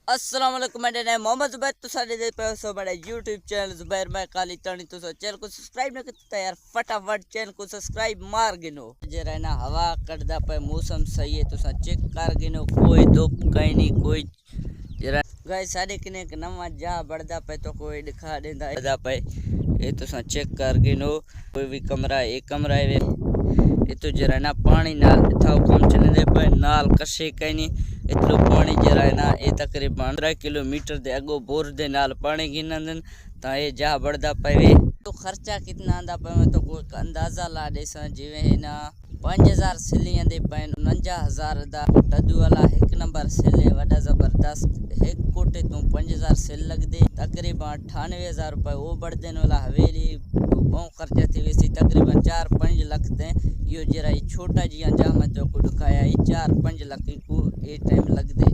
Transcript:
अस्सलाम वालेकुम मेरे नाम मोहम्मद जुबैर तो सारे दे पे सो बड़े YouTube चैनल जुबैर मैं काली तणी तो चैनल को सब्सक्राइब न करता यार फटाफट चैनल को सब्सक्राइब मार गिनो जे रहना हवा कटदा पे मौसम सही है तो चेक कर गिनो कोई धूप कहीं नहीं कोई जरा गाइस साडे किने के नवा जा बड़दा पे तो कोई दिखा देंदा बड़दा पे ये तो चेक कर गिनो कोई भी कमरा एक कमरा है ये तो जरा ना पानी नाल था कम चने दे पे नाल कशे कहीं नहीं इतलो पानी जरा है ना ये तकरीबन 15 किलोमीटर दे अगो बोर दे नाल पानी गिनन ता ये जा बड़दा पे तो खर्चा कितना आंदा पे मैं तो कोई अंदाजा ला दे सा जिवे है ना 5000 सिलियां दे पे 49000 दा टदू वाला एक नंबर सिले वडा जबरदस्त एक कोटे तो 5000 सिल लग दे तकरीबन 98000 रुपए वो बढ़ देने वाला हवेली बहुत खर्चा थी वैसे तकरीबन 4-5 लाख थे यो जरा छोटा जी अंजाम तो को दिखाया 4-5 लाख को ए टाइम लग दे।